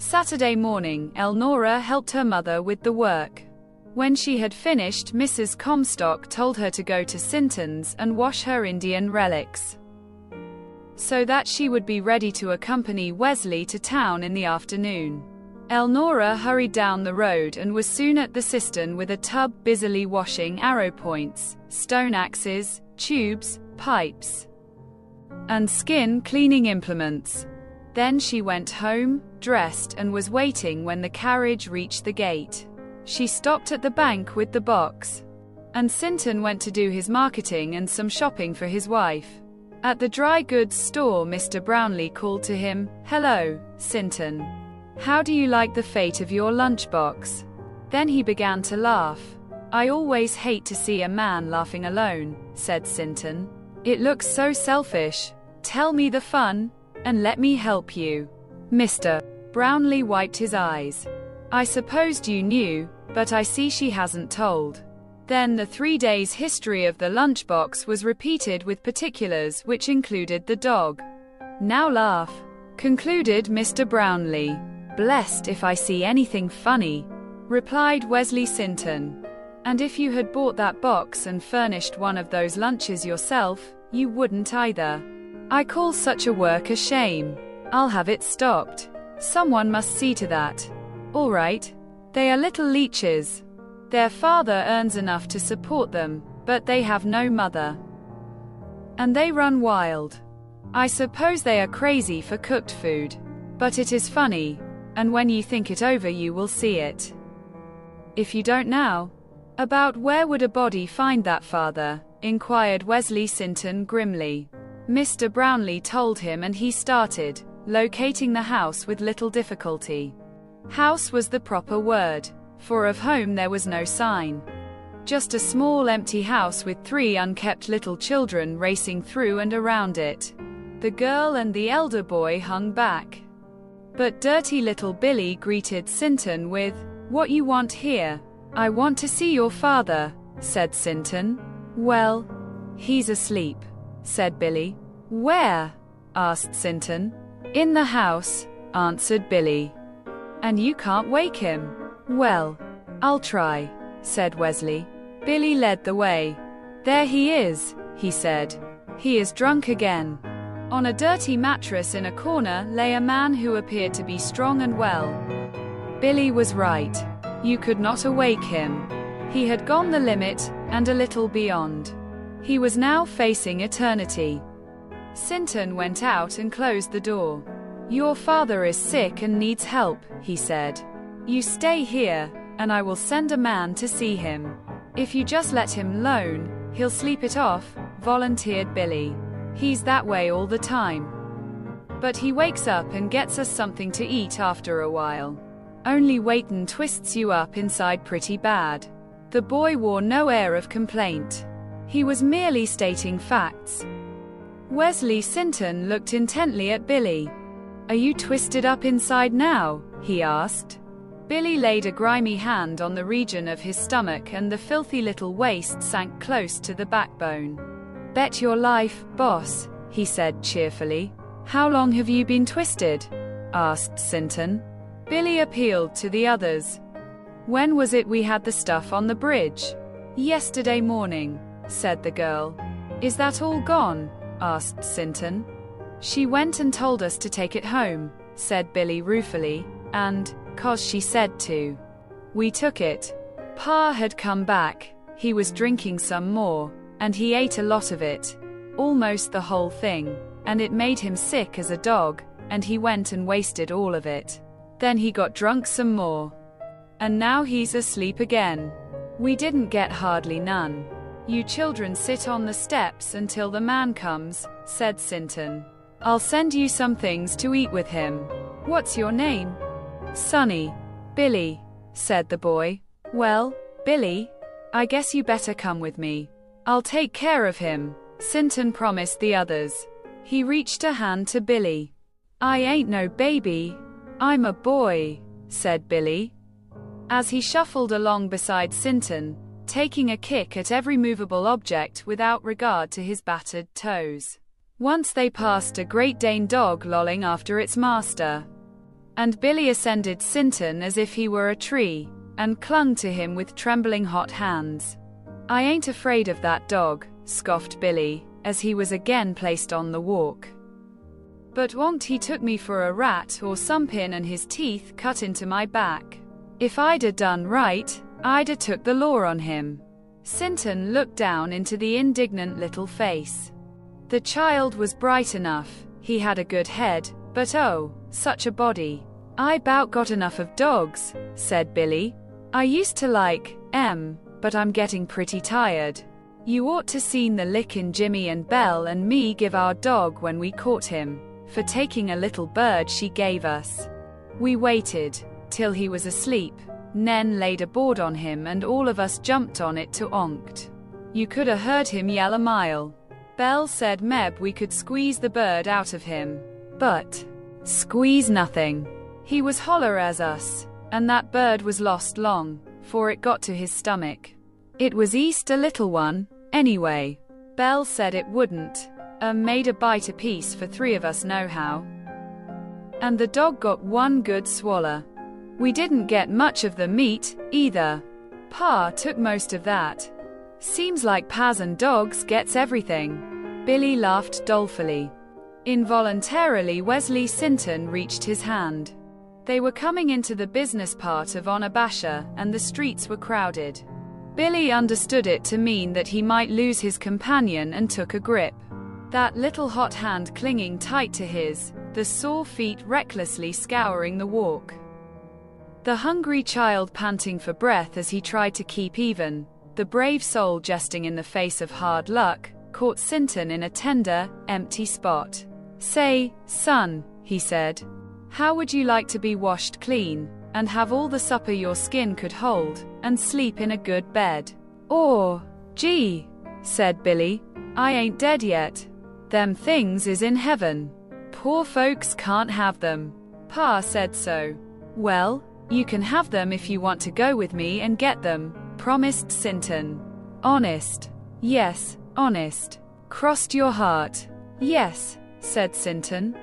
Saturday morning, Elnora helped her mother with the work. When she had finished, Mrs. Comstock told her to go to Sinton's and wash her Indian relics, so that she would be ready to accompany Wesley to town in the afternoon. Elnora hurried down the road and was soon at the cistern with a tub busily washing arrow points, stone axes, tubes, pipes, and skin cleaning implements. Then she went home, dressed, and was waiting when the carriage reached the gate. She stopped at the bank with the box, and Sinton went to do his marketing and some shopping for his wife. At the dry goods store, Mr. Brownlee called to him, "Hello, Sinton. How do you like the fate of your lunchbox?" Then he began to laugh. "I always hate to see a man laughing alone," said Sinton. "It looks so selfish. Tell me the fun, and let me help you." Mr. Brownlee wiped his eyes. "I supposed you knew, but I see she hasn't told." Then the 3 days' history of the lunchbox was repeated with particulars which included the dog. "Now laugh," concluded Mr. Brownlee. "Blessed if I see anything funny," replied Wesley Sinton. "And if you had bought that box and furnished one of those lunches yourself, you wouldn't either. I call such a work a shame. I'll have it stopped. Someone must see to that." "All right. They are little leeches. Their father earns enough to support them, but they have no mother. And they run wild. I suppose they are crazy for cooked food. But it is funny, and when you think it over you will see it. If you don't now." "About where would a body find that, father?" inquired Wesley Sinton grimly. Mr. Brownlee told him, and he started locating the house with little difficulty. House was the proper word, for of home there was no sign. Just a small empty house with 3 unkept little children racing through and around it. The girl and the elder boy hung back. But dirty little Billy greeted Sinton with, "What you want here?" "I want to see your father," said Sinton. "Well, he's asleep," said Billy. "Where?" asked Sinton. "In the house," answered Billy. "And you can't wake him?" "Well, I'll try," said Wesley. Billy led the way. "There he is," he said. "He is drunk again." On a dirty mattress in a corner lay a man who appeared to be strong and well. Billy was right. You could not awake him. He had gone the limit, and a little beyond. He was now facing eternity. Sinton went out and closed the door. "Your father is sick and needs help," he said. "You stay here, and I will send a man to see him. If you just let him alone, he'll sleep it off," volunteered Billy. "He's that way all the time. But he wakes up and gets us something to eat after a while. Only wait and twists you up inside pretty bad." The boy wore no air of complaint. He was merely stating facts. Wesley Sinton looked intently at Billy. "Are you twisted up inside now?" he asked. Billy laid a grimy hand on the region of his stomach, and the filthy little waist sank close to the backbone. "Bet your life, boss," he said cheerfully. "How long have you been twisted?" asked Sinton. Billy appealed to the others. "When was it we had the stuff on the bridge?" "Yesterday morning," said the girl. "Is that all gone?" asked Sinton. "She went and told us to take it home," said Billy ruefully, "and, 'cause she said to, we took it. Pa had come back, he was drinking some more, and he ate a lot of it. Almost the whole thing, and it made him sick as a dog, and he went and wasted all of it. Then he got drunk some more. And now he's asleep again. We didn't get hardly none. You children sit on the steps until the man comes," said Sinton. "I'll send you some things to eat with him. What's your name?" "Sonny." "Billy," said the boy. "Well, Billy, I guess you better come with me. I'll take care of him," Sinton promised the others. He reached a hand to Billy. "I ain't no baby. I'm a boy," said Billy. As he shuffled along beside Sinton, taking a kick at every movable object without regard to his battered toes. Once they passed a Great Dane dog lolling after its master. And Billy ascended Sinton as if he were a tree, and clung to him with trembling hot hands. "I ain't afraid of that dog," scoffed Billy, as he was again placed on the walk. "But won't he took me for a rat or somepin and his teeth cut into my back. If I'd a done right, I'd a took the law on him." Sinton looked down into the indignant little face. The child was bright enough, he had a good head, but oh, such a body. "I bout got enough of dogs," said Billy. "I used to like 'em, but I'm getting pretty tired. You ought to seen the lickin' Jimmy and Belle and me give our dog when we caught him, for taking a little bird she gave us. We waited till he was asleep, Nen laid a board on him and all of us jumped on it to onked. You could a heard him yell a mile. Belle said meb we could squeeze the bird out of him. But squeeze nothing. He was holler as us, and that bird was lost long, for it got to his stomach. It was east a little one, anyway. Belle said it wouldn't. Made a bite apiece for 3 of us nohow. And the dog got one good swallow. We didn't get much of the meat, either. Pa took most of that. Seems like Paz and dogs gets everything." Billy laughed dolefully. Involuntarily Wesley Sinton reached his hand. They were coming into the business part of Onabasha, and the streets were crowded. Billy understood it to mean that he might lose his companion and took a grip. That little hot hand clinging tight to his, the sore feet recklessly scouring the walk. The hungry child panting for breath as he tried to keep even, the brave soul jesting in the face of hard luck, caught Sinton in a tender, empty spot. "Say, son," he said, "how would you like to be washed clean, and have all the supper your skin could hold, and sleep in a good bed?" "Or, gee," said Billy, "I ain't dead yet. Them things is in heaven. Poor folks can't have them. Pa said so." "Well, you can have them if you want to go with me and get them," promised Sinton. "Honest?" "Yes, honest." "Crossed your heart?" "Yes," said Sinton.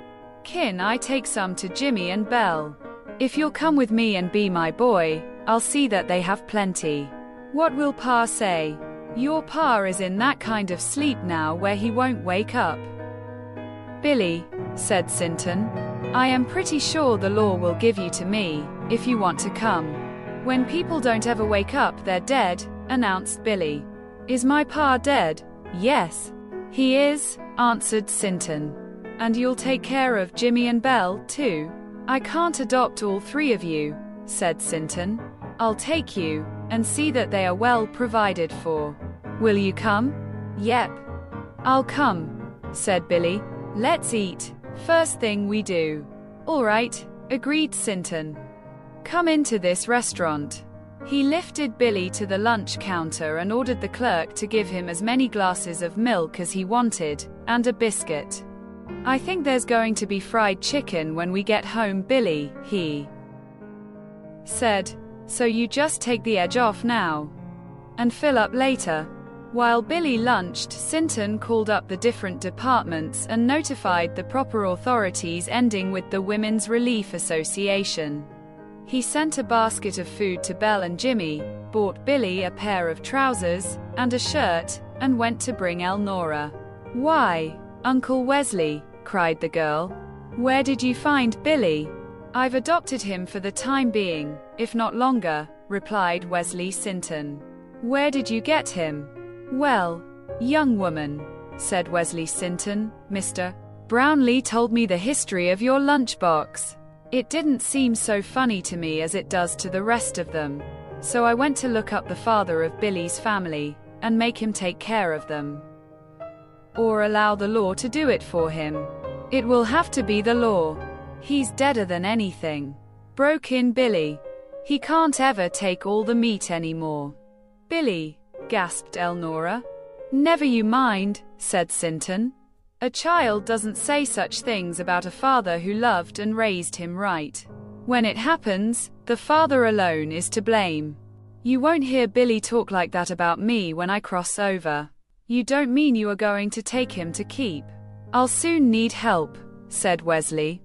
"Kin I take some to Jimmy and Belle? If you'll come with me and be my boy, I'll see that they have plenty." "What will Pa say?" "Your pa is in that kind of sleep now where he won't wake up." "Billy," said Sinton, "I am pretty sure the law will give you to me, if you want to come." "When people don't ever wake up they're dead," announced Billy. "Is my pa dead?" "Yes. He is," answered Sinton. "And you'll take care of Jimmy and Belle, too?" "I can't adopt all 3 of you," said Sinton. "I'll take you, and see that they are well provided for. Will you come?" "Yep. I'll come," said Billy. "Let's eat, first thing we do." "All right," agreed Sinton. "Come into this restaurant." He lifted Billy to the lunch counter and ordered the clerk to give him as many glasses of milk as he wanted, and a biscuit. "I think there's going to be fried chicken when we get home, Billy," he said. "So you just take the edge off now and fill up later." While Billy lunched, Sinton called up the different departments and notified the proper authorities, ending with the Women's Relief Association. He sent a basket of food to Belle and Jimmy, bought Billy a pair of trousers and a shirt, and went to bring Elnora. "Why, Uncle Wesley," cried the girl, "where did you find Billy?" "I've adopted him for the time being, if not longer," replied Wesley Sinton. "Where did you get him?" "Well, young woman," said Wesley Sinton, "Mr. Brownlee told me the history of your lunchbox. It didn't seem so funny to me as it does to the rest of them. So I went to look up the father of Billy's family, and make him take care of them. Or allow the law to do it for him." "It will have to be the law. He's deader than anything," broke in Billy. "He can't ever take all the meat anymore." "Billy," gasped Elnora. "Never you mind," said Sinton. "A child doesn't say such things about a father who loved and raised him right. When it happens, the father alone is to blame. You won't hear Billy talk like that about me when I cross over." "You don't mean you are going to take him to keep?" "I'll soon need help," said Wesley.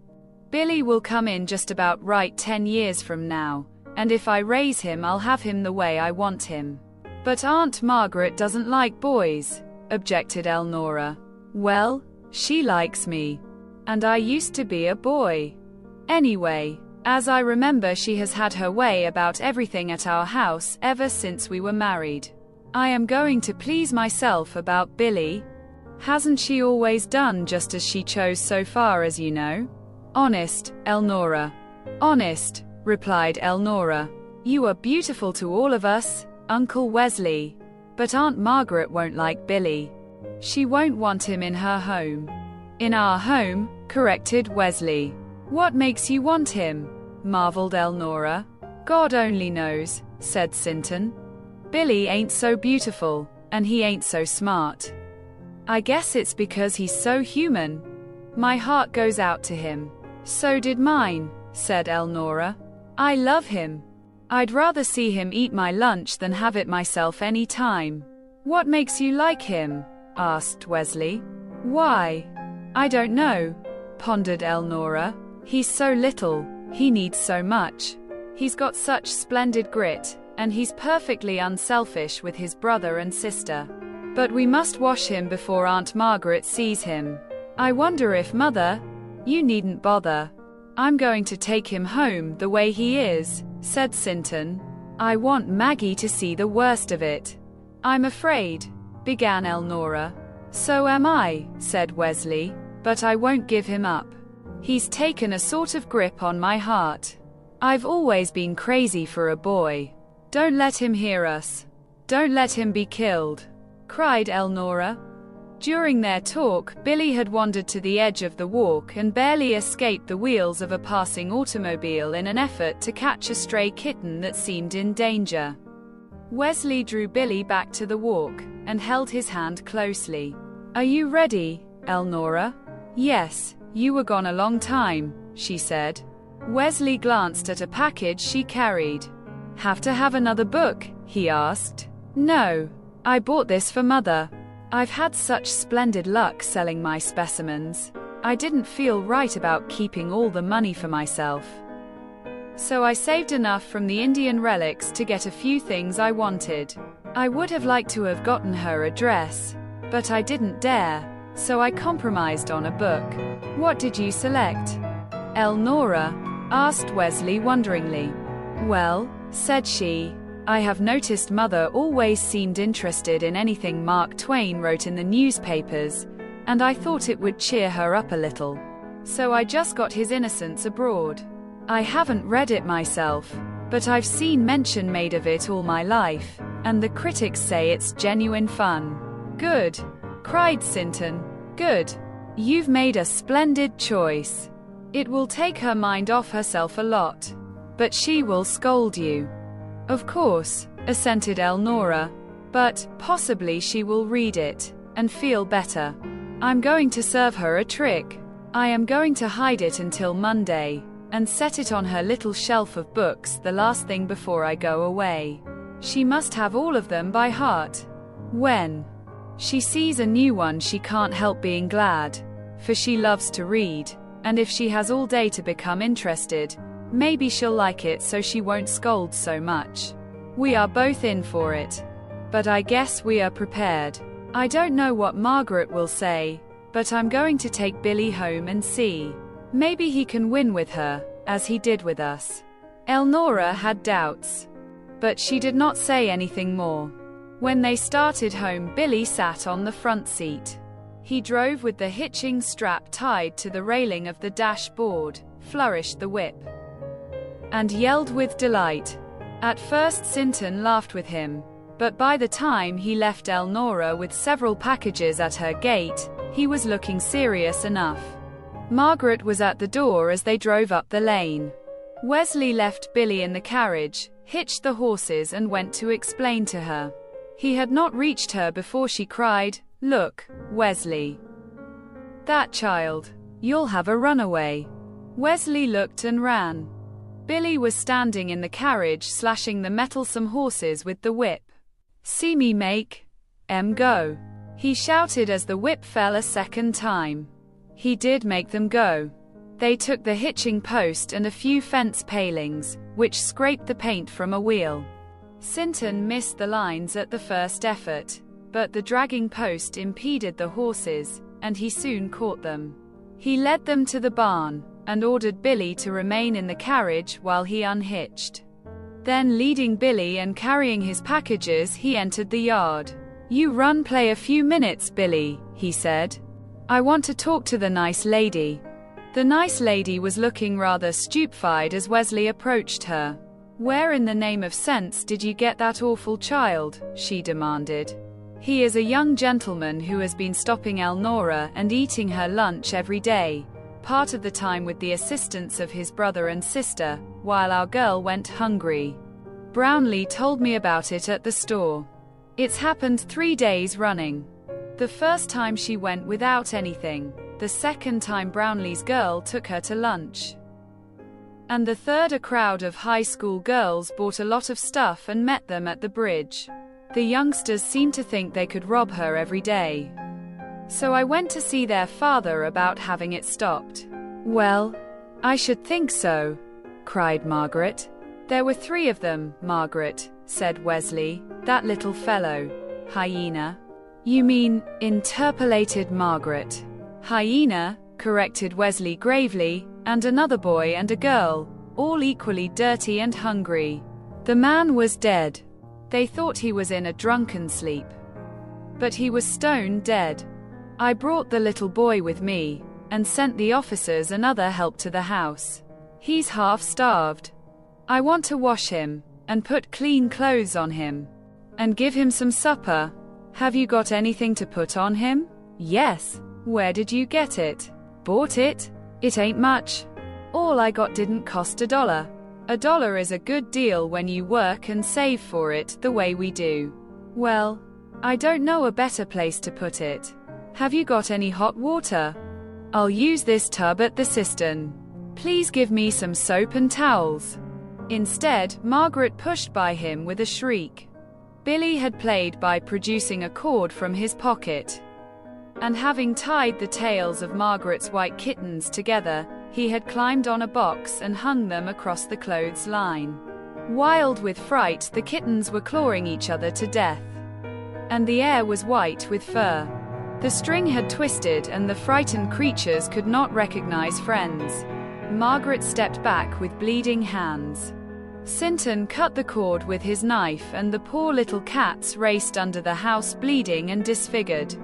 Billy will come in just about right 10 years from now, and if I raise him I'll have him the way I want him. But Aunt Margaret doesn't like boys, objected Elnora. Well, she likes me. And I used to be a boy. Anyway, as I remember, she has had her way about everything at our house ever since we were married. I am going to please myself about Billy. Hasn't she always done just as she chose so far as you know? Honest, Elnora. Honest, replied Elnora. You are beautiful to all of us, Uncle Wesley. But Aunt Margaret won't like Billy. She won't want him in her home. In our home, corrected Wesley. What makes you want him? Marveled Elnora. God only knows, said Sinton. Billy ain't so beautiful, and he ain't so smart. I guess it's because he's so human. My heart goes out to him. So did mine, said Elnora. I love him. I'd rather see him eat my lunch than have it myself any time. What makes you like him? Asked Wesley. Why? I don't know, pondered Elnora. He's so little, he needs so much. He's got such splendid grit, and he's perfectly unselfish with his brother and sister. But we must wash him before Aunt Margaret sees him. I wonder if Mother... You needn't bother. I'm going to take him home the way he is, said Sinton. I want Maggie to see the worst of it. I'm afraid, began Elnora. So am I, said Wesley, but I won't give him up. He's taken a sort of grip on my heart. I've always been crazy for a boy. Don't let him hear us. Don't let him be killed, cried Elnora. During their talk, Billy had wandered to the edge of the walk and barely escaped the wheels of a passing automobile in an effort to catch a stray kitten that seemed in danger. Wesley drew Billy back to the walk and held his hand closely. Are you ready, Elnora? Yes, you were gone a long time, she said. Wesley glanced at a package she carried. Have to have another book? He asked. No, I bought this for Mother. I've had such splendid luck selling my specimens. I didn't feel right about keeping all the money for myself. So I saved enough from the Indian relics to get a few things I wanted. I would have liked to have gotten her a dress, but I didn't dare, so I compromised on a book. What did you select? Elnora asked Wesley wonderingly. Well, said she, I have noticed Mother always seemed interested in anything Mark Twain wrote in the newspapers, and I thought it would cheer her up a little. So I just got his Innocents Abroad. I haven't read it myself, but I've seen mention made of it all my life, and the critics say it's genuine fun. Good, cried Sinton. Good. You've made a splendid choice. It will take her mind off herself a lot. But she will scold you. Of course, assented Elnora. But, possibly she will read it, and feel better. I'm going to serve her a trick. I am going to hide it until Monday, and set it on her little shelf of books the last thing before I go away. She must have all of them by heart. When she sees a new one she can't help being glad, for she loves to read, and if she has all day to become interested, maybe she'll like it so she won't scold so much. We are both in for it. But I guess we are prepared. I don't know what Margaret will say, but I'm going to take Billy home and see. Maybe he can win with her, as he did with us. Elnora had doubts, but she did not say anything more. When they started home, Billy sat on the front seat. He drove with the hitching strap tied to the railing of the dashboard, flourished the whip, and yelled with delight. At first Sinton laughed with him, but by the time he left Elnora with several packages at her gate, he was looking serious enough. Margaret was at the door as they drove up the lane. Wesley left Billy in the carriage, hitched the horses and went to explain to her. He had not reached her before she cried, "Look, Wesley. That child. You'll have a runaway." Wesley looked and ran. Billy was standing in the carriage slashing the mettlesome horses with the whip. "See me make em go," he shouted as the whip fell a second time. He did make them go. They took the hitching post and a few fence palings, which scraped the paint from a wheel. Sinton missed the lines at the first effort, but the dragging post impeded the horses, and he soon caught them. He led them to the barn, and ordered Billy to remain in the carriage while he unhitched. Then, leading Billy and carrying his packages, he entered the yard. "You run play a few minutes, Billy," he said. "I want to talk to the nice lady." The nice lady was looking rather stupefied as Wesley approached her. "Where in the name of sense did you get that awful child?" she demanded. "He is a young gentleman who has been stopping Elnora and eating her lunch every day, part of the time with the assistance of his brother and sister, while our girl went hungry. Brownlee told me about it at the store. It's happened 3 days running. The first time she went without anything, the second time Brownlee's girl took her to lunch, and the third a crowd of high school girls bought a lot of stuff and met them at the bridge. The youngsters seemed to think they could rob her every day. So I went to see their father about having it stopped." "Well, I should think so," cried Margaret. "There were 3 of them, Margaret," said Wesley. "That little fellow, Hyena." "You mean," interpolated Margaret. "Hyena," corrected Wesley gravely, "and another boy and a girl, all equally dirty and hungry. The man was dead. They thought he was in a drunken sleep, but he was stone dead. I brought the little boy with me, and sent the officers and other help to the house. He's half starved. I want to wash him, and put clean clothes on him, and give him some supper. Have you got anything to put on him?" "Yes." "Where did you get it?" "Bought it. It ain't much. All I got didn't cost $1. $1 is a good deal when you work and save for it the way we do." "Well, I don't know a better place to put it. Have you got any hot water?" "I'll use this tub at the cistern. Please give me some soap and towels." Instead, Margaret pushed by him with a shriek. Billy had played by producing a cord from his pocket, and having tied the tails of Margaret's white kittens together, he had climbed on a box and hung them across the clothes line. Wild with fright, the kittens were clawing each other to death, and the air was white with fur. The string had twisted and the frightened creatures could not recognize friends. Margaret stepped back with bleeding hands. Sinton cut the cord with his knife and the poor little cats raced under the house bleeding and disfigured.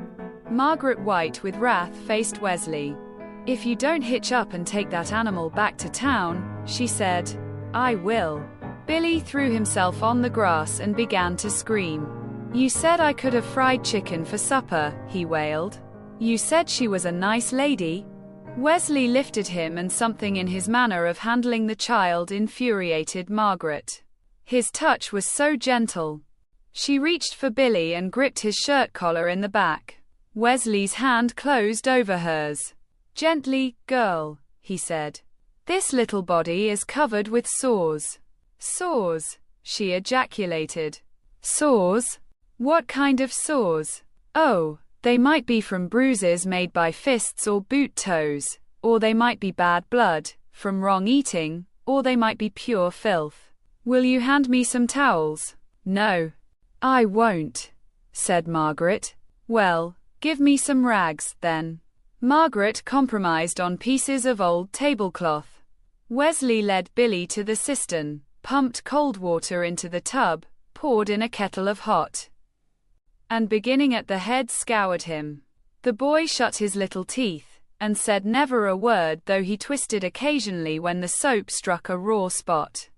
Margaret, white with wrath, faced Wesley. "If you don't hitch up and take that animal back to town," she said, "I will." Billy threw himself on the grass and began to scream. "You said I could have fried chicken for supper," he wailed. "You said she was a nice lady." Wesley lifted him, and something in his manner of handling the child infuriated Margaret. His touch was so gentle. She reached for Billy and gripped his shirt collar in the back. Wesley's hand closed over hers. "Gently, girl," he said. "This little body is covered with sores." "Sores?" she ejaculated. "Sores? What kind of sores?" "Oh, they might be from bruises made by fists or boot toes, or they might be bad blood, from wrong eating, or they might be pure filth. Will you hand me some towels?" "No, I won't," said Margaret. "Well, give me some rags, then." Margaret compromised on pieces of old tablecloth. Wesley led Billy to the cistern, pumped cold water into the tub, poured in a kettle of hot, and beginning at the head scoured him. The boy shut his little teeth, and said never a word, though he twisted occasionally when the soap struck a raw spot.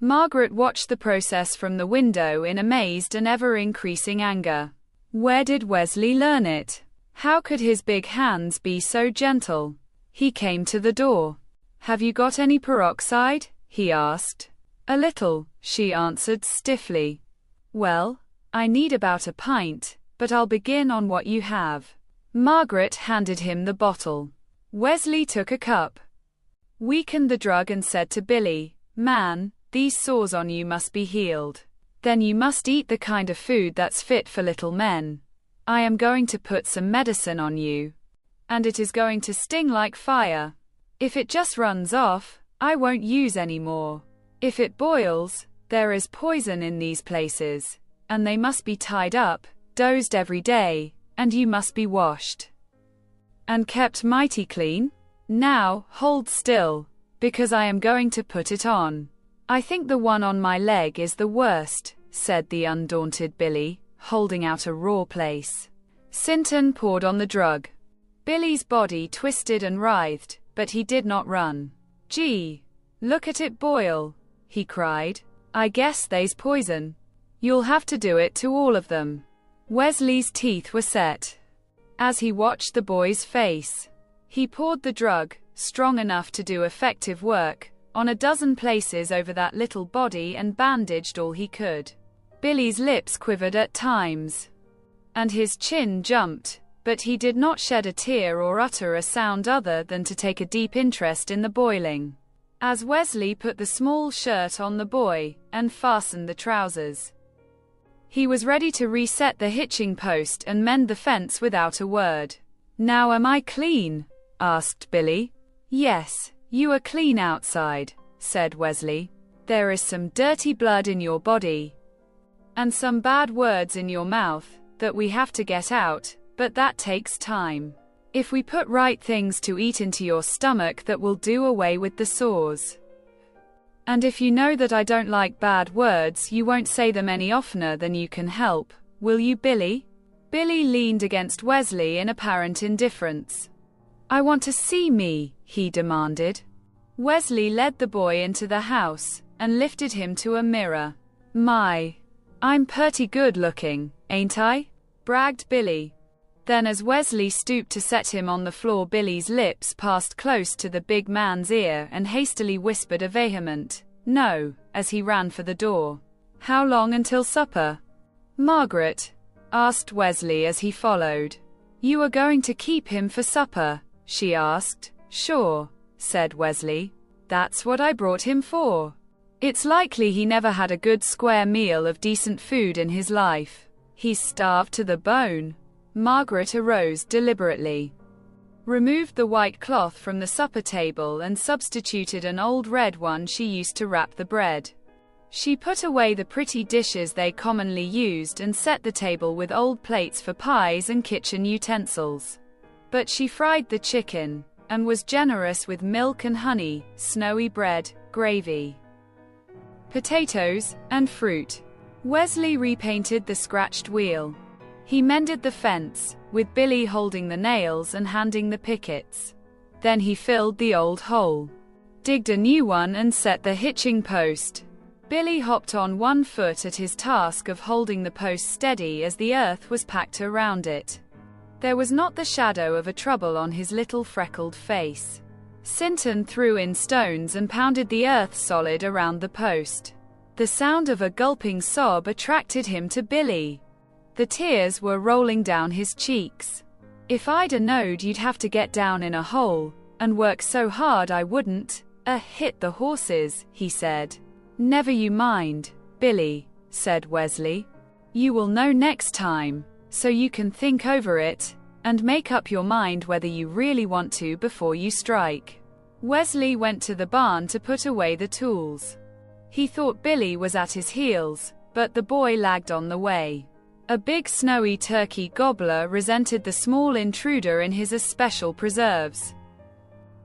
Margaret watched the process from the window in amazed and ever-increasing anger. Where did Wesley learn it? How could his big hands be so gentle? He came to the door. "Have you got any peroxide?" he asked. "A little," she answered stiffly. "Well, I need about a pint, but I'll begin on what you have." Margaret handed him the bottle. Wesley took a cup, weakened the drug and said to Billy, "Man, these sores on you must be healed. Then you must eat the kind of food that's fit for little men. I am going to put some medicine on you, and it is going to sting like fire. If it just runs off, I won't use any more. If it boils, there is poison in these places, and they must be tied up, dosed every day, and you must be washed and kept mighty clean. Now, hold still, because I am going to put it on. I think the one on my leg is the worst, said the undaunted Billy, holding out a raw place. Sinton poured on the drug. Billy's body twisted and writhed, but he did not run. Gee, look at it boil, he cried. I guess they's poison. You'll have to do it to all of them. Wesley's teeth were set as he watched the boy's face. He poured the drug, strong enough to do effective work, on a dozen places over that little body and bandaged all he could. Billy's lips quivered at times, and his chin jumped, but he did not shed a tear or utter a sound other than to take a deep interest in the boiling. As Wesley put the small shirt on the boy, and fastened the trousers, he was ready to reset the hitching post and mend the fence without a word. Now am I clean? Asked Billy. Yes, you are clean outside, said Wesley. There is some dirty blood in your body, and some bad words in your mouth, that we have to get out, but that takes time. If we put right things to eat into your stomach, that will do away with the sores. And if you know that I don't like bad words, you won't say them any oftener than you can help, will you, Billy? Billy leaned against Wesley in apparent indifference. I want to see me, he demanded. Wesley led the boy into the house, and lifted him to a mirror. My, I'm pretty good looking, ain't I? Bragged Billy. Then as Wesley stooped to set him on the floor, Billy's lips passed close to the big man's ear and hastily whispered a vehement, "No," as he ran for the door. How long until supper? Margaret? Asked Wesley as he followed. You are going to keep him for supper? She asked. Sure, said Wesley. That's what I brought him for. It's likely he never had a good square meal of decent food in his life. He's starved to the bone. Margaret arose deliberately, removed the white cloth from the supper table and substituted an old red one she used to wrap the bread. She put away the pretty dishes they commonly used and set the table with old plates for pies and kitchen utensils. But she fried the chicken, and was generous with milk and honey, snowy bread, gravy, potatoes, and fruit. Wesley repainted the scratched wheel. He mended the fence, with Billy holding the nails and handing the pickets. Then he filled the old hole, digged a new one and set the hitching post. Billy hopped on one foot at his task of holding the post steady as the earth was packed around it. There was not the shadow of a trouble on his little freckled face. Sinton threw in stones and pounded the earth solid around the post. The sound of a gulping sob attracted him to Billy. The tears were rolling down his cheeks. If I'd a knowed you'd have to get down in a hole, and work so hard I wouldn't, hit the horses, he said. Never you mind, Billy, said Wesley. You will know next time, so you can think over it, and make up your mind whether you really want to before you strike. Wesley went to the barn to put away the tools. He thought Billy was at his heels, but the boy lagged on the way. A big snowy turkey gobbler resented the small intruder in his especial preserves,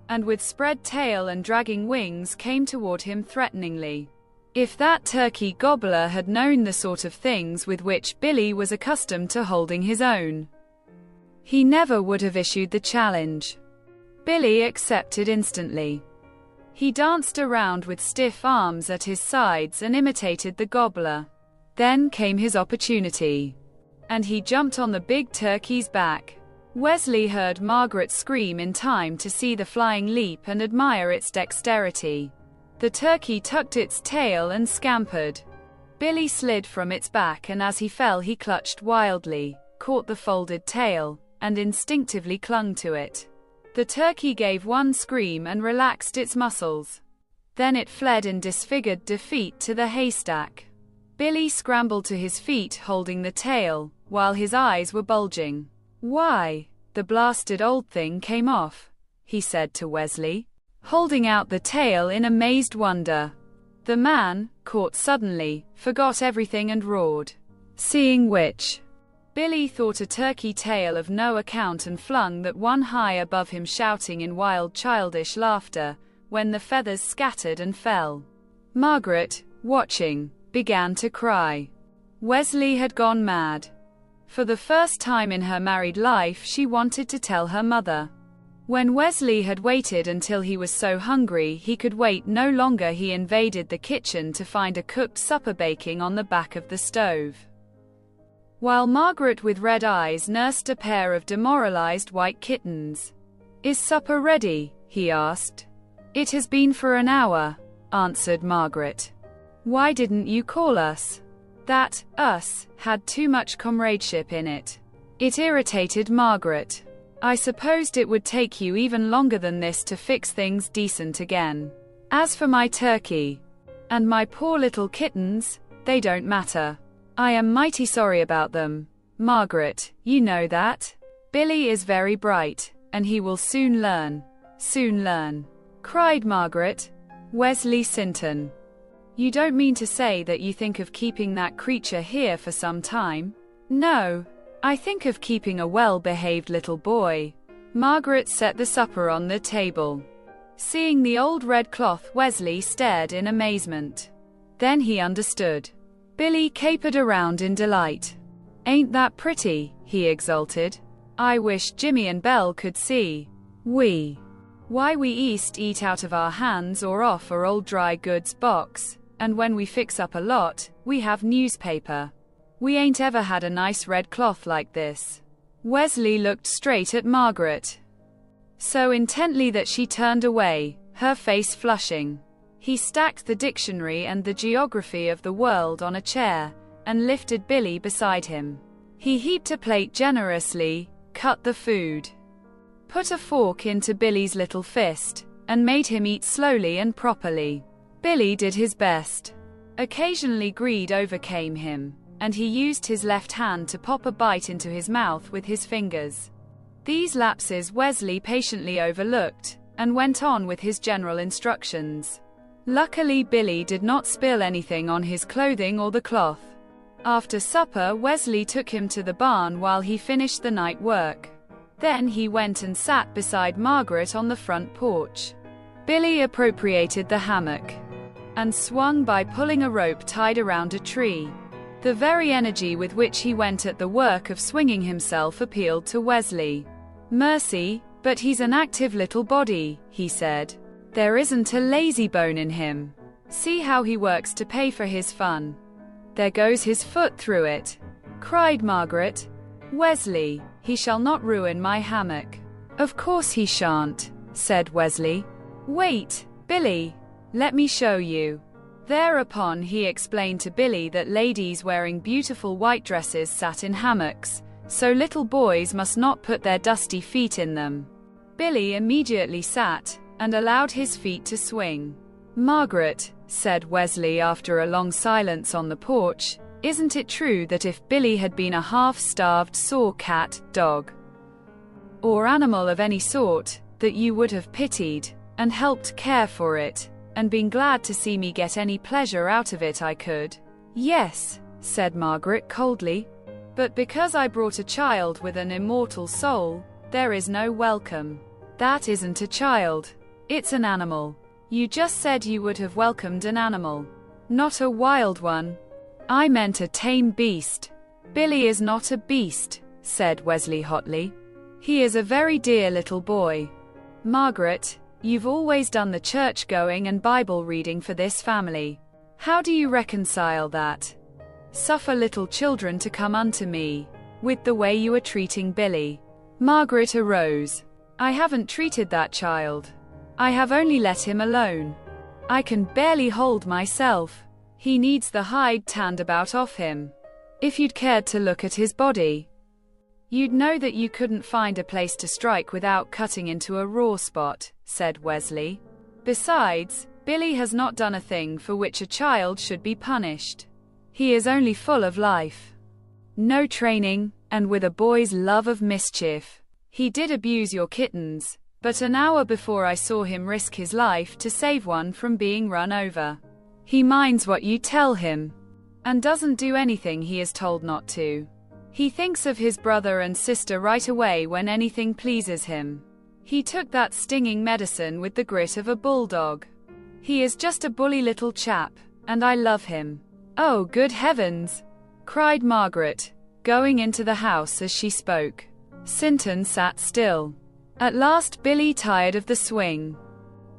and with spread tail and dragging wings came toward him threateningly. If that turkey gobbler had known the sort of things with which Billy was accustomed to holding his own, he never would have issued the challenge. Billy accepted instantly. He danced around with stiff arms at his sides and imitated the gobbler. Then came his opportunity, and he jumped on the big turkey's back. Wesley heard Margaret scream in time to see the flying leap and admire its dexterity. The turkey tucked its tail and scampered. Billy slid from its back, and as he fell he clutched wildly, caught the folded tail, and instinctively clung to it. The turkey gave one scream and relaxed its muscles. Then it fled in disfigured defeat to the haystack. Billy scrambled to his feet holding the tail, while his eyes were bulging. Why, the blasted old thing came off, he said to Wesley. holding out the tail in amazed wonder. The man, caught suddenly, forgot everything and roared. Seeing which, Billy thought a turkey tail of no account and flung that one high above him, shouting in wild childish laughter, when the feathers scattered and fell. Margaret, watching, began to cry. Wesley had gone mad. For the first time in her married life, she wanted to tell her mother. When Wesley had waited until he was so hungry he could wait no longer, he invaded the kitchen to find a cooked supper baking on the back of the stove. While Margaret with red eyes nursed a pair of demoralized white kittens. "Is supper ready?" he asked. "It has been for an hour," answered Margaret. "Why didn't you call us?" That "us" had too much comradeship in it. It irritated Margaret. "I supposed it would take you even longer than this to fix things decent again. As for my turkey and my poor little kittens, they don't matter. I am mighty sorry about them. Margaret, you know that. Billy is very bright, and he will soon learn." "Soon learn," cried Margaret. "Wesley Sinton, you don't mean to say that you think of keeping that creature here for some time?" "No. I think of keeping a well-behaved little boy." Margaret set the supper on the table. Seeing the old red cloth, Wesley stared in amazement. Then he understood. Billy capered around in delight. "Ain't that pretty?" he exulted. "I wish Jimmy and Belle could see. Why we eat out of our hands or off our old dry goods box, and when we fix up a lot, we have newspaper. We ain't ever had a nice red cloth like this." Wesley looked straight at Margaret, so intently that she turned away, her face flushing. He stacked the dictionary and the geography of the world on a chair, and lifted Billy beside him. He heaped a plate generously, cut the food, put a fork into Billy's little fist, and made him eat slowly and properly. Billy did his best. Occasionally greed overcame him, and he used his left hand to pop a bite into his mouth with his fingers. These lapses Wesley patiently overlooked, and went on with his general instructions. Luckily, Billy did not spill anything on his clothing or the cloth. After supper, Wesley took him to the barn while he finished the night work. Then he went and sat beside Margaret on the front porch. Billy appropriated the hammock and swung by pulling a rope tied around a tree. The very energy with which he went at the work of swinging himself appealed to Wesley. "Mercy, but he's an active little body," he said. "There isn't a lazy bone in him. See how he works to pay for his fun. There goes his foot through it," cried Margaret. "Wesley, he shall not ruin my hammock." "Of course he shan't," said Wesley. "Wait, Billy. Let me show you." Thereupon he explained to Billy that ladies wearing beautiful white dresses sat in hammocks, so little boys must not put their dusty feet in them. Billy immediately sat, and allowed his feet to swing. "Margaret," said Wesley after a long silence on the porch, "isn't it true that if Billy had been a half-starved, sore cat, dog, or animal of any sort, that you would have pitied, and helped care for it, and been glad to see me get any pleasure out of it I could?" "Yes," said Margaret coldly. "But because I brought a child with an immortal soul, there is no welcome." "That isn't a child. It's an animal. You just said you would have welcomed an animal. Not a wild one." "I meant a tame beast." "Billy is not a beast," said Wesley hotly. "He is a very dear little boy. Margaret, you've always done the church-going and Bible reading for this family. How do you reconcile that? Suffer little children to come unto me, with the way you are treating Billy." Margaret arose. "I haven't treated that child. I have only let him alone. I can barely hold myself. He needs the hide tanned about off him. If you'd cared to look at his body, you'd know that you couldn't find a place to strike without cutting into a raw spot," said Wesley. "Besides, Billy has not done a thing for which a child should be punished. He is only full of life, no training, and with a boy's love of mischief. He did abuse your kittens, But an hour before I saw him risk his life to save one from being run over. He minds what you tell him, and doesn't do anything he is told not to. He thinks of his brother and sister right away when anything pleases him. He took that stinging medicine with the grit of a bulldog. He is just a bully little chap, and I love him. Oh, good heavens! Cried Margaret, going into the house as she spoke. Sinton sat still. At last Billy, tired of the swing,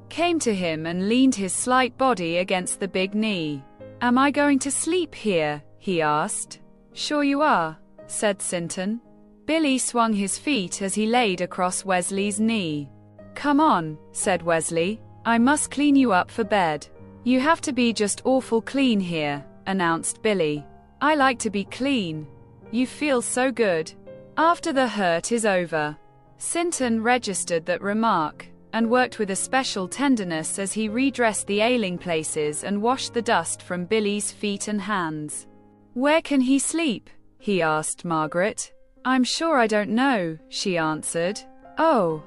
came to him and leaned his slight body against the big knee. Am I going to sleep here? He asked. Sure you are, said Sinton. Billy swung his feet as he laid across Wesley's knee. Come on, said Wesley. I must clean you up for bed. You have to be just awful clean here, announced Billy. I like to be clean. You feel so good. After the hurt is over. Sinton registered that remark, and worked with a special tenderness as he redressed the ailing places and washed the dust from Billy's feet and hands. Where can he sleep? He asked Margaret. I'm sure I don't know, she answered. Oh,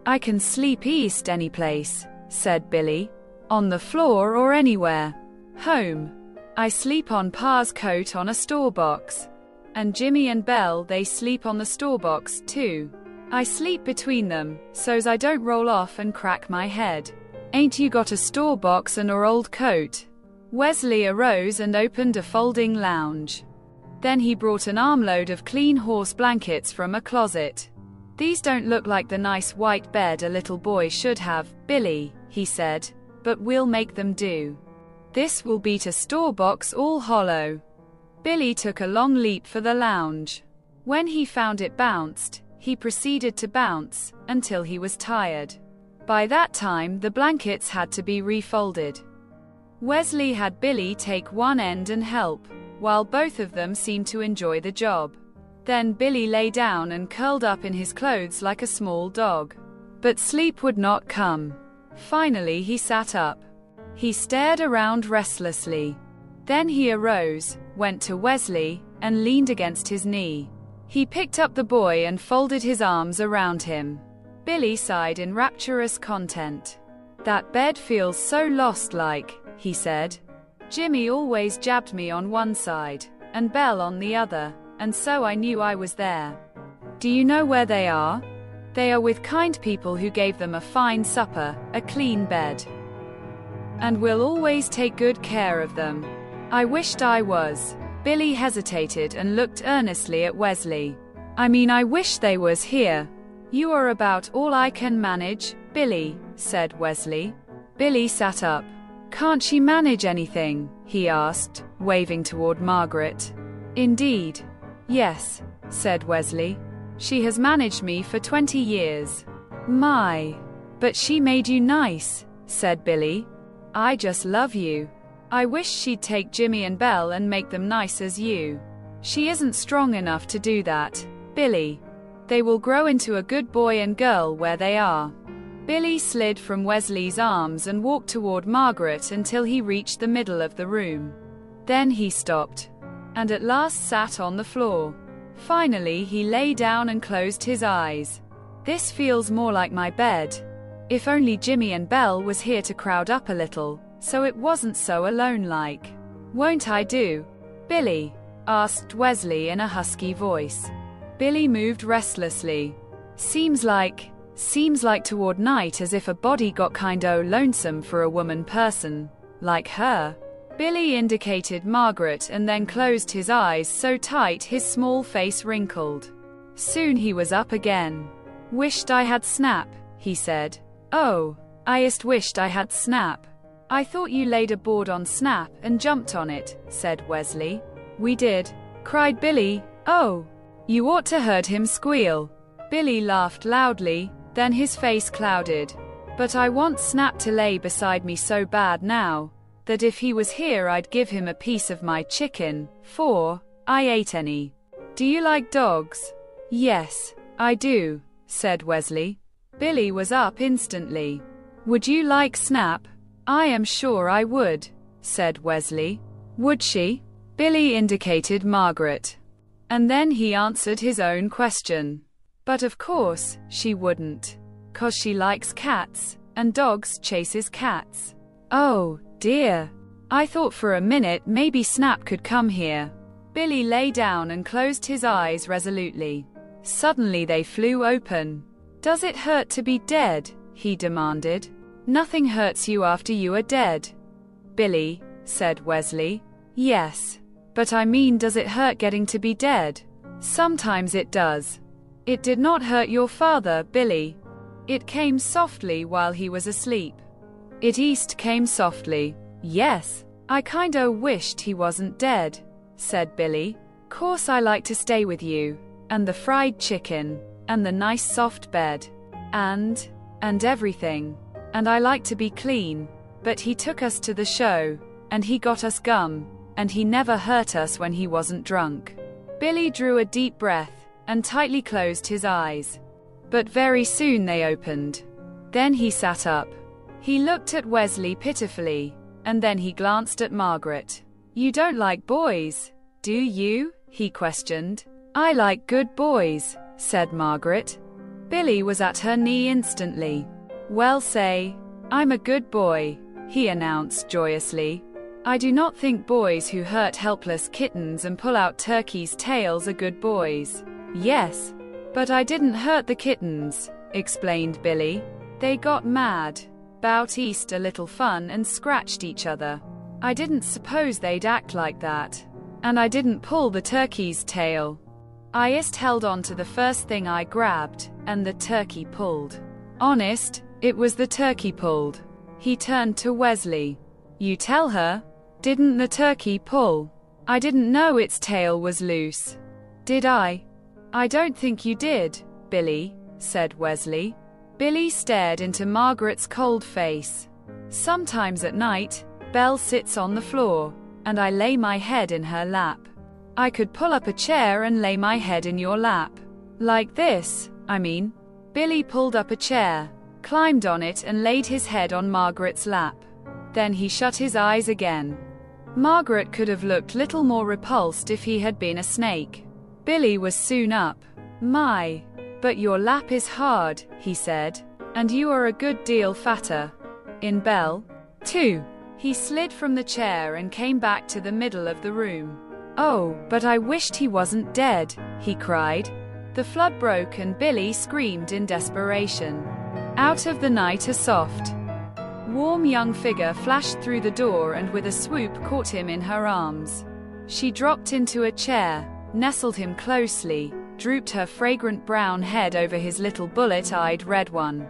I can sleep east any place, said Billy. On the floor or anywhere. Home. I sleep on Pa's coat on a store box. And Jimmy and Belle, they sleep on the store box too. I sleep between them, so's I don't roll off and crack my head. Ain't you got a store box and or old coat? Wesley arose and opened a folding lounge. Then he brought an armload of clean horse blankets from a closet. These don't look like the nice white bed a little boy should have, Billy, he said, but we'll make them do. This will beat a store box all hollow. Billy took a long leap for the lounge. When he found it bounced, he proceeded to bounce, until he was tired. By that time the blankets had to be refolded. Wesley had Billy take one end and help, while both of them seemed to enjoy the job. Then Billy lay down and curled up in his clothes like a small dog. But sleep would not come. Finally he sat up. He stared around restlessly. Then he arose, went to Wesley, and leaned against his knee. He picked up the boy and folded his arms around him. Billy sighed in rapturous content. That bed feels so lost-like, he said. Jimmy always jabbed me on one side, and Belle on the other, and so I knew I was there. Do you know where they are? They are with kind people who gave them a fine supper, a clean bed, and will always take good care of them. I wished I was. Billy hesitated and looked earnestly at Wesley. I wish they was here. You are about all I can manage, Billy, said Wesley. Billy sat up. Can't she manage anything? He asked, waving toward Margaret. Indeed. Yes, said Wesley. She has managed me for 20 years. My. But she made you nice, said Billy. I just love you. I wish she'd take Jimmy and Belle and make them nice as you. She isn't strong enough to do that, Billy. They will grow into a good boy and girl where they are. Billy slid from Wesley's arms and walked toward Margaret until he reached the middle of the room. Then he stopped, and at last sat on the floor. Finally he lay down and closed his eyes. This feels more like my bed. If only Jimmy and Belle was here to crowd up a little, so it wasn't so alone-like. Won't I do, Billy? Asked Wesley in a husky voice. Billy moved restlessly. Seems like toward night as if a body got kind-o' lonesome for a woman person, like her. Billy indicated Margaret and then closed his eyes so tight his small face wrinkled. Soon he was up again. Wished I had Snap, he said. Oh, I just wished I had Snap. I thought you laid a board on Snap and jumped on it, said Wesley. We did, cried Billy. Oh, you ought to heard him squeal. Billy laughed loudly, then his face clouded. But I want Snap to lay beside me so bad now, that if he was here I'd give him a piece of my chicken, for I ate any. Do you like dogs? Yes, I do, said Wesley. Billy was up instantly. Would you like Snap? I am sure I would, said Wesley. Would she? Billy indicated Margaret. And then he answered his own question. But of course, she wouldn't. 'Cause she likes cats, and dogs chases cats. Oh, dear. I thought for a minute maybe Snap could come here. Billy lay down and closed his eyes resolutely. Suddenly they flew open. Does it hurt to be dead? He demanded. Nothing hurts you after you are dead, Billy, said Wesley. Yes. But I mean, does it hurt getting to be dead? Sometimes it does. It did not hurt your father, Billy. It came softly while he was asleep. It east came softly. Yes. I kinda wished he wasn't dead, said Billy. Course I like to stay with you, and the fried chicken, and the nice soft bed, and everything. And I like to be clean, but he took us to the show, and he got us gum, and he never hurt us when he wasn't drunk. Billy drew a deep breath, and tightly closed his eyes. But very soon they opened. Then he sat up. He looked at Wesley pitifully, and then he glanced at Margaret. You don't like boys, do you? He questioned. I like good boys, said Margaret. Billy was at her knee instantly. Well, say, I'm a good boy, he announced joyously. I do not think boys who hurt helpless kittens and pull out turkeys' tails are good boys. Yes. But I didn't hurt the kittens, explained Billy. They got mad, bout east a little fun and scratched each other. I didn't suppose they'd act like that. And I didn't pull the turkey's tail. I just held on to the first thing I grabbed, and the turkey pulled. Honest, it was the turkey pulled. He turned to Wesley. You tell her? Didn't the turkey pull? I didn't know its tail was loose. Did I? I don't think you did, Billy, said Wesley. Billy stared into Margaret's cold face. Sometimes at night, Belle sits on the floor, and I lay my head in her lap. I could pull up a chair and lay my head in your lap. Like this, I mean. Billy pulled up a chair, climbed on it and laid his head on Margaret's lap. Then he shut his eyes again. Margaret could have looked little more repulsed if he had been a snake. Billy was soon up. My, but your lap is hard, he said, and you are a good deal fatter. In Belle, too. He slid from the chair and came back to the middle of the room. Oh, but I wished he wasn't dead, he cried. The flood broke and Billy screamed in desperation. Out of the night a soft, warm young figure flashed through the door and with a swoop caught him in her arms. She dropped into a chair, nestled him closely, drooped her fragrant brown head over his little bullet-eyed red one,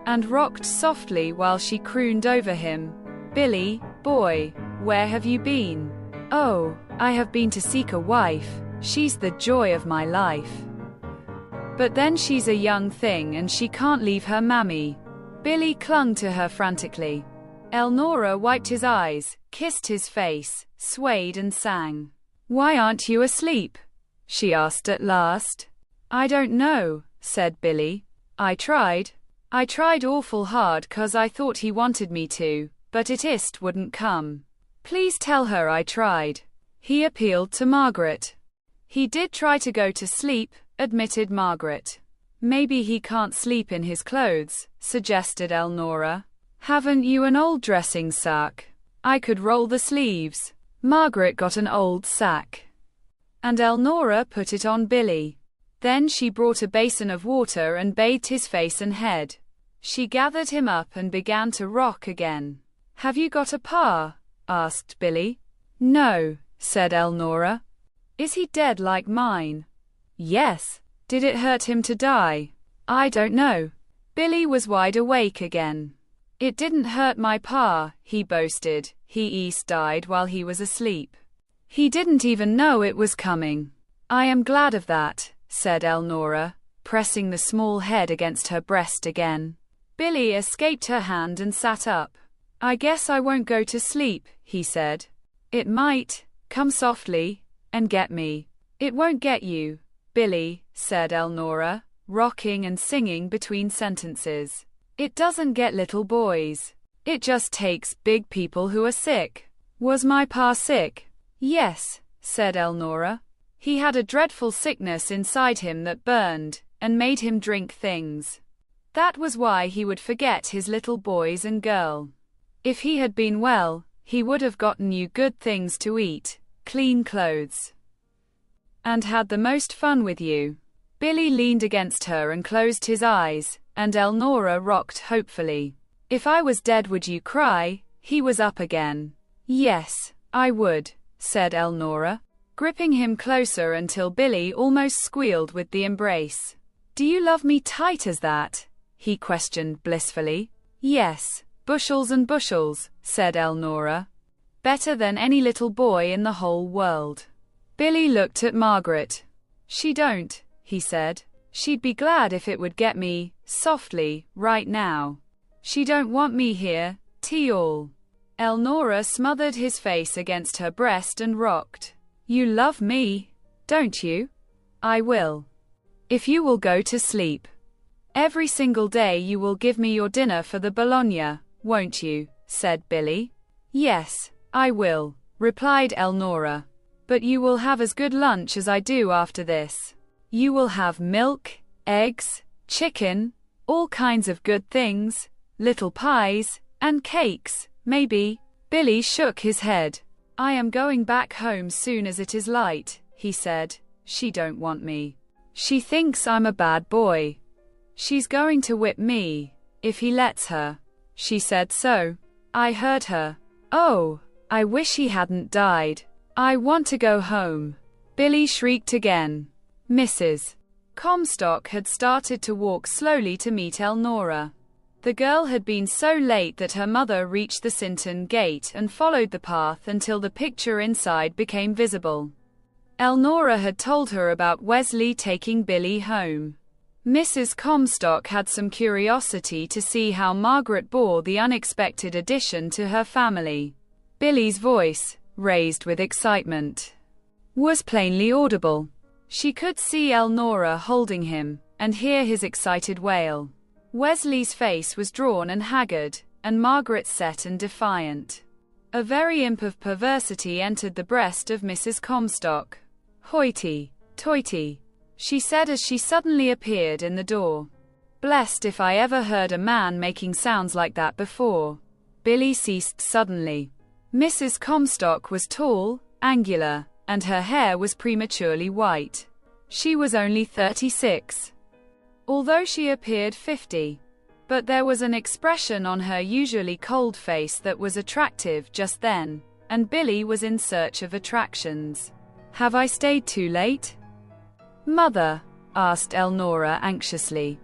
and rocked softly while she crooned over him. Billy, boy, where have you been? Oh, I have been to seek a wife, she's the joy of my life. But then she's a young thing and she can't leave her mammy. Billy clung to her frantically. Elnora wiped his eyes, kissed his face, swayed and sang. Why aren't you asleep? She asked at last. I don't know, said Billy. I tried awful hard 'cause I thought he wanted me to, but it ist wouldn't come. Please tell her I tried. He appealed to Margaret. He did try to go to sleep, admitted Margaret. Maybe he can't sleep in his clothes, suggested Elnora. Haven't you an old dressing sack? I could roll the sleeves. Margaret got an old sack, and Elnora put it on Billy. Then she brought a basin of water and bathed his face and head. She gathered him up and began to rock again. Have you got a pa? Asked Billy. No, said Elnora. Is he dead like mine? Yes. Did it hurt him to die? I don't know. Billy was wide awake again. It didn't hurt my pa, he boasted. He died while he was asleep. He didn't even know it was coming. I am glad of that, said Elnora, pressing the small head against her breast again. Billy escaped her hand and sat up. I guess I won't go to sleep, he said. It might come softly and get me. It won't get you, Billy, said Elnora, rocking and singing between sentences. It doesn't get little boys. It just takes big people who are sick. Was my pa sick? Yes, said Elnora. He had a dreadful sickness inside him that burned and made him drink things. That was why he would forget his little boys and girl. If he had been well, he would have gotten you good things to eat, clean clothes, and had the most fun with you. Billy leaned against her and closed his eyes, and Elnora rocked hopefully. If I was dead, would you cry? He was up again. Yes, I would, said Elnora, gripping him closer until Billy almost squealed with the embrace. Do you love me tight as that? He questioned blissfully. Yes, bushels and bushels, said Elnora. Better than any little boy in the whole world. Billy looked at Margaret. She don't, he said. She'd be glad if it would get me, softly, right now. She don't want me here, all. Elnora smothered his face against her breast and rocked. You love me, don't you? I will. If you will go to sleep. Every single day you will give me your dinner for the Bologna, won't you? Said Billy. Yes, I will, replied Elnora. But you will have as good lunch as I do after this. You will have milk, eggs, chicken, all kinds of good things, little pies, and cakes, maybe. Billy shook his head. I am going back home soon as it is light, he said. She don't want me. She thinks I'm a bad boy. She's going to whip me, if he lets her. She said so. I heard her. Oh, I wish he hadn't died. I want to go home. Billy shrieked again. Mrs. Comstock had started to walk slowly to meet Elnora. The girl had been so late that her mother reached the Sinton gate and followed the path until the picture inside became visible. Elnora had told her about Wesley taking Billy home. Mrs. Comstock had some curiosity to see how Margaret bore the unexpected addition to her family. Billy's voice, raised with excitement, was plainly audible. She could see Elnora holding him, and hear his excited wail. Wesley's face was drawn and haggard, and Margaret set and defiant. A very imp of perversity entered the breast of Mrs. Comstock. Hoity-toity, she said as she suddenly appeared in the door. Blessed if I ever heard a man making sounds like that before. Billy ceased suddenly. Mrs. Comstock was tall, angular, and her hair was prematurely white. She was only 36, although she appeared 50. But there was an expression on her usually cold face that was attractive just then, and Billy was in search of attractions. Have I stayed too late? Mother, asked Elnora anxiously.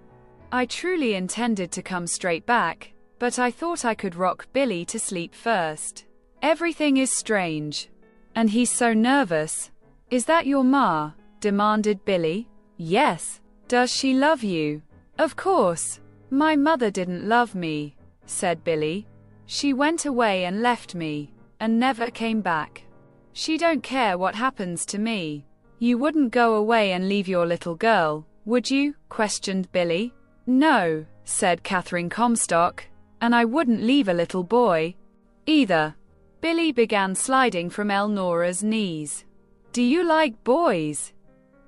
I truly intended to come straight back, but I thought I could rock Billy to sleep first. Everything is strange. And he's so nervous. Is that your ma? Demanded Billy. Yes. Does she love you? Of course. My mother didn't love me, said Billy. She went away and left me, and never came back. She don't care what happens to me. You wouldn't go away and leave your little girl, would you? Questioned Billy. No, said Catherine Comstock, and I wouldn't leave a little boy either. Billy began sliding from Elnora's knees. Do you like boys?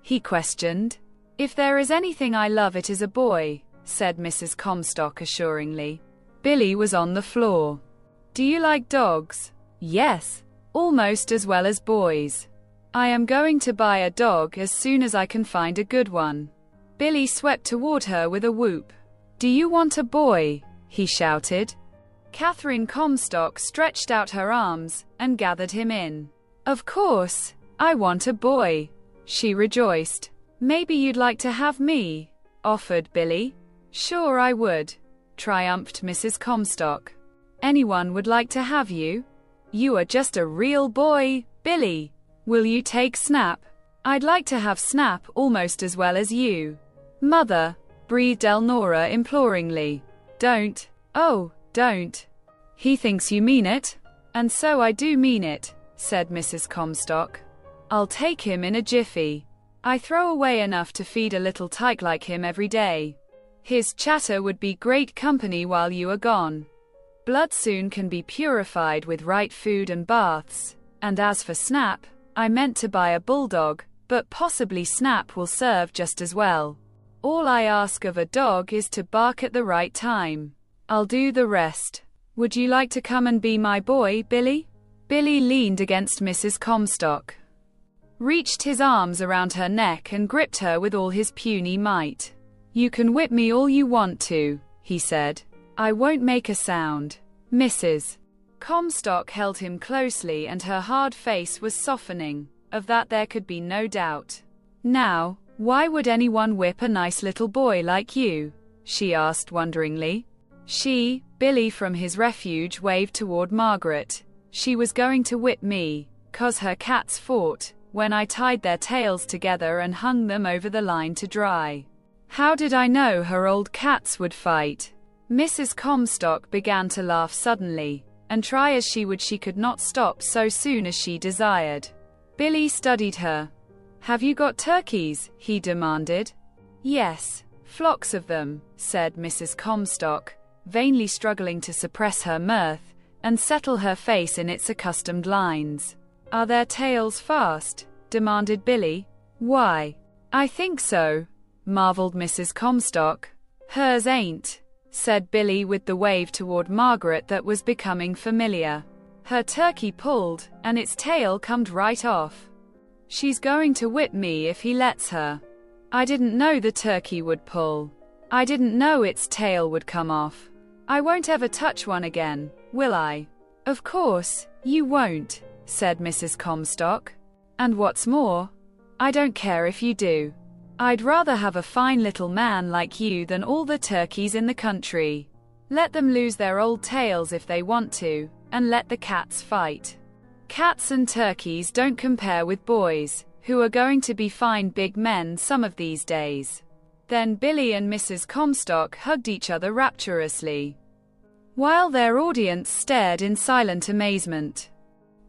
He questioned. If there is anything I love, it is a boy, said Mrs. Comstock assuringly. Billy was on the floor. Do you like dogs? Yes, almost as well as boys. I am going to buy a dog as soon as I can find a good one. Billy swept toward her with a whoop. Do you want a boy? He shouted. Catherine Comstock stretched out her arms and gathered him in. Of course, I want a boy, she rejoiced. Maybe you'd like to have me, offered Billy. Sure I would, triumphed Mrs. Comstock. Anyone would like to have you. You are just a real boy, Billy. Will you take Snap? I'd like to have Snap almost as well as you. Mother, breathed Elnora imploringly. Don't. Oh, don't. He thinks you mean it. And so I do mean it, said Mrs. Comstock. I'll take him in a jiffy. I throw away enough to feed a little tyke like him every day. His chatter would be great company while you are gone. Blood soon can be purified with right food and baths. And as for Snap, I meant to buy a bulldog, but possibly Snap will serve just as well. All I ask of a dog is to bark at the right time. I'll do the rest. Would you like to come and be my boy, Billy? Billy leaned against Mrs. Comstock, reached his arms around her neck and gripped her with all his puny might. You can whip me all you want to, he said. I won't make a sound. Mrs. Comstock held him closely and her hard face was softening. Of that there could be no doubt. Now, why would anyone whip a nice little boy like you? She asked wonderingly. Billy from his refuge waved toward Margaret. She was going to whip me, 'cause her cats fought, when I tied their tails together and hung them over the line to dry. How did I know her old cats would fight? Mrs. Comstock began to laugh suddenly, and try as she would she could not stop so soon as she desired. Billy studied her. Have you got turkeys? He demanded. Yes, flocks of them, said Mrs. Comstock, vainly struggling to suppress her mirth and settle her face in its accustomed lines. Are their tails fast? Demanded Billy. Why, I think so, marveled Mrs. Comstock. Hers ain't, said Billy with the wave toward Margaret that was becoming familiar. Her turkey pulled, and its tail comed right off. She's going to whip me if he lets her. I didn't know the turkey would pull. I didn't know its tail would come off. I won't ever touch one again, will I? Of course, you won't, said Mrs. Comstock. And what's more, I don't care if you do. I'd rather have a fine little man like you than all the turkeys in the country. Let them lose their old tails if they want to, and let the cats fight. Cats and turkeys don't compare with boys, who are going to be fine big men some of these days. Then Billy and Mrs. Comstock hugged each other rapturously, while their audience stared in silent amazement.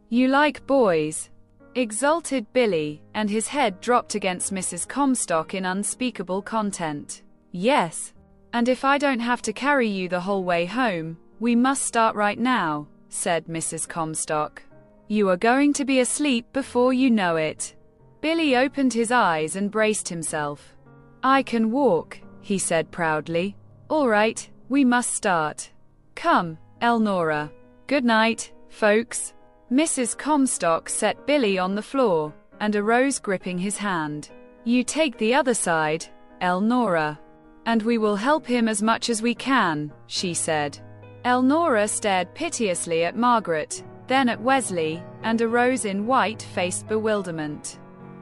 You like boys? Exulted Billy, and his head dropped against Mrs. Comstock in unspeakable content. Yes. And if I don't have to carry you the whole way home, we must start right now, said Mrs. Comstock. You are going to be asleep before you know it. Billy opened his eyes and braced himself. I can walk, he said proudly. All right, we must start. Come, Elnora. Good night, folks. Mrs. Comstock set Billy on the floor, and arose gripping his hand. You take the other side, Elnora. And we will help him as much as we can, she said. Elnora stared piteously at Margaret, then at Wesley, and arose in white-faced bewilderment.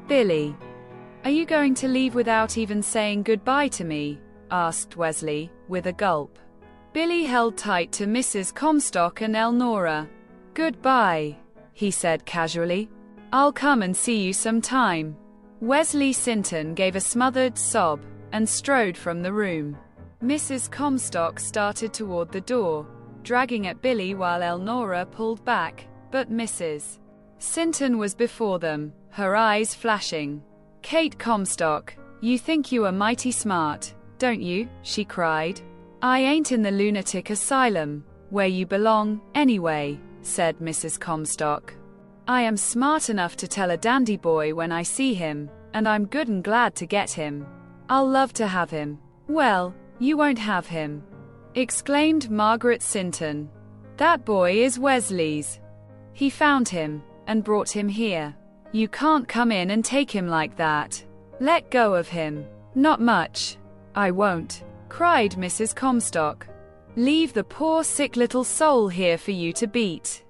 Billy, are you going to leave without even saying goodbye to me? Asked Wesley, with a gulp. Billy held tight to Mrs. Comstock and Elnora. Goodbye, he said casually. I'll come and see you sometime. Wesley Sinton gave a smothered sob, and strode from the room. Mrs. Comstock started toward the door, dragging at Billy while Elnora pulled back, but Mrs. Sinton was before them, her eyes flashing. Kate Comstock, you think you are mighty smart, don't you? She cried. I ain't in the lunatic asylum, where you belong, anyway, said Mrs. Comstock. I am smart enough to tell a dandy boy when I see him, and I'm good and glad to get him. I'll love to have him. Well, you won't have him, exclaimed Margaret Sinton. That boy is Wesley's. He found him, and brought him here. You can't come in and take him like that. Let go of him. Not much. I won't, cried Mrs. Comstock. Leave the poor sick little soul here for you to beat.